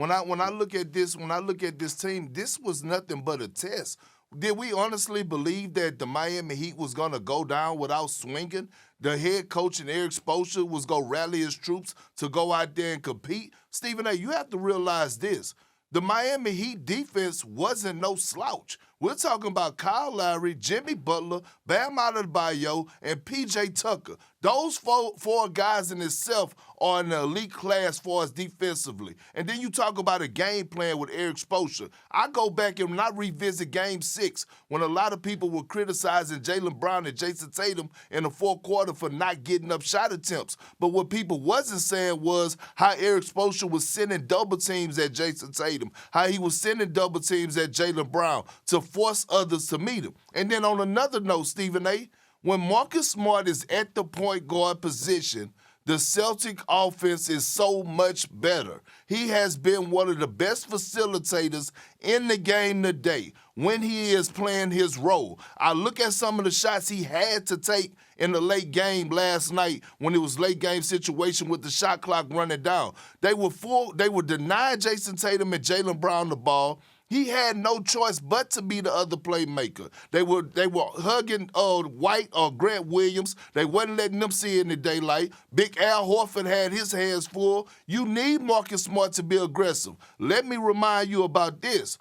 When I look at this team, this was nothing but a test. Did we honestly believe that the Miami Heat was going to go down without swinging? The head coach and Eric Spoelstra was going to rally his troops to go out there and compete? Stephen A., you have to realize this. The Miami Heat defense wasn't no slouch. We're talking about Kyle Lowry, Jimmy Butler, Bam Adebayo, and P.J. Tucker. Those four guys in itself are in the elite class as far as defensively. And then you talk about a game plan with Eric Spoelstra. I go back and not revisit Game 6 when a lot of people were criticizing Jaylen Brown and Jason Tatum in the fourth quarter for not getting up shot attempts. But what people wasn't saying was how Eric Spoelstra was sending double teams at Jason Tatum, how he was sending double teams at Jaylen Brown to force others to meet him. And then on another note, Stephen A., when Marcus Smart is at the point guard position, the Celtic offense is so much better. He has been one of the best facilitators in the game today when he is playing his role. I look at some of the shots he had to take in the late game last night when it was late game situation with the shot clock running down. They were denying Jason Tatum and Jaylen Brown the ball. He had no choice but to be the other playmaker. They were hugging White or Grant Williams. They wasn't letting them see it in the daylight. Big Al Horford had his hands full. You need Marcus Smart to be aggressive. Let me remind you about this.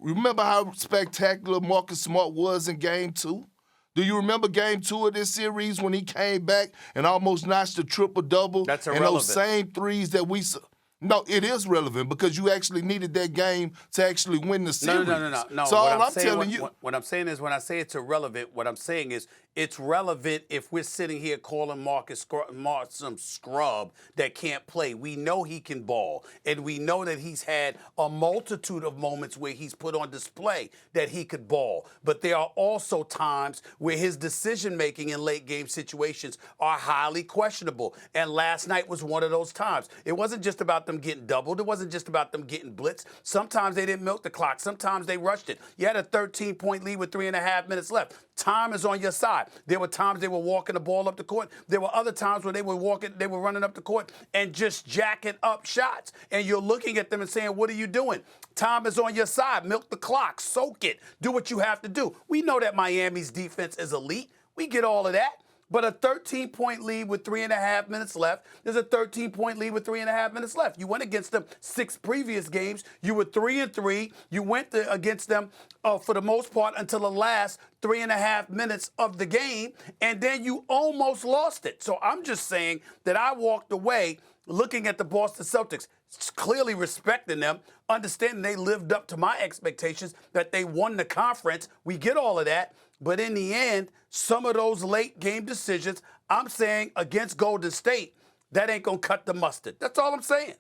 Remember how spectacular Marcus Smart was in Game 2? Do you remember Game 2 of this series when he came back and almost notched a triple-double? That's irrelevant. And those same threes that we saw. No, it is relevant because you actually needed that game to actually win the series. No. So all I'm telling you. What I'm saying is when I say it's irrelevant, what I'm saying is it's relevant if we're sitting here calling Marcus Smart some scrub that can't play. We know he can ball, and we know that he's had a multitude of moments where he's put on display that he could ball. But there are also times where his decision-making in late-game situations are highly questionable, and last night was one of those times. It wasn't just about them getting doubled. It wasn't just about them getting blitzed. Sometimes they didn't milk the clock. Sometimes they rushed it. You had a 13-point lead with 3.5 minutes left. Time is on your side. There were times they were walking the ball up the court. There were other times where they were running up the court and just jacking up shots. And you're looking at them and saying, what are you doing? Time is on your side. Milk the clock. Soak it. Do what you have to do. We know that Miami's defense is elite. We get all of that. But a 13-point lead with 3.5 minutes left, there's a 13-point lead with 3.5 minutes left. You went against them 6 previous games. You were 3-3. You went against them for the most part until the last 3.5 minutes of the game, and then you almost lost it. So I'm just saying that I walked away looking at the Boston Celtics, clearly respecting them, understanding they lived up to my expectations, that they won the conference. We get all of that. But in the end, some of those late game decisions, I'm saying against Golden State, that ain't going to cut the mustard. That's all I'm saying.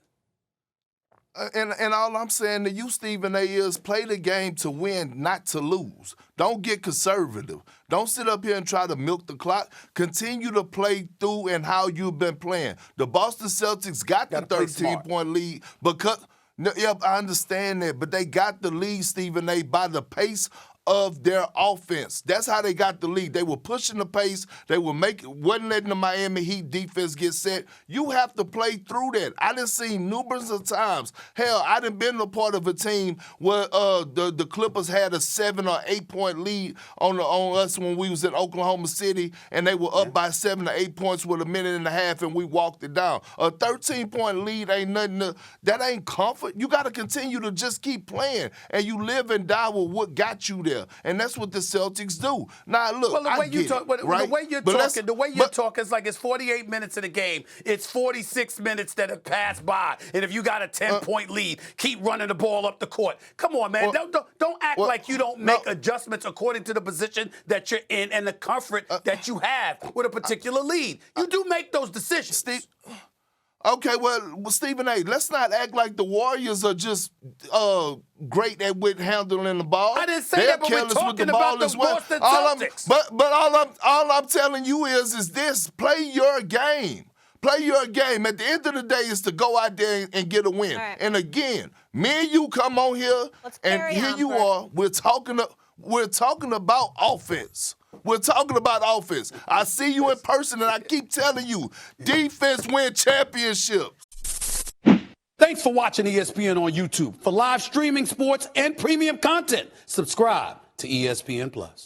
And all I'm saying to you, Stephen A., is play the game to win, not to lose. Don't get conservative. Don't sit up here and try to milk the clock. Continue to play through and how you've been playing. The Boston Celtics got the 13-point lead because yep, I understand that, but they got the lead, Stephen A., by the pace of their offense. That's how they got the lead. They were pushing the pace. They were wasn't letting the Miami Heat defense get set. You have to play through that. I done seen numerous of times. Hell, I done been a part of a team where the Clippers had a 7 or 8 point lead on us when we was in Oklahoma City, and they were up by 7 or 8 points with a minute and a half, and we walked it down. A 13-point lead ain't nothing. That ain't comfort. You got to continue to just keep playing, and you live and die with what got you there. And that's what the Celtics do. Now, look, the way you're talking is like it's 48 minutes in the game. It's 46 minutes that have passed by. And if you got a 10-point lead, keep running the ball up the court. Come on, man. Don't act like you don't make adjustments according to the position that you're in and the comfort that you have with a particular lead. You do make those decisions. Okay, well, Stephen A., let's not act like the Warriors are just great at handling the ball. I didn't say that, but we're talking about the Boston Celtics. But all I'm telling you is this: play your game. Play your game. At the end of the day, is to go out there and get a win. Right. And again, me and you come on here, and here you are. We're talking about offense. We're talking about offense. I see you in person, and I keep telling you, defense win championships. Thanks for watching ESPN on YouTube. For live streaming sports and premium content, subscribe to ESPN Plus.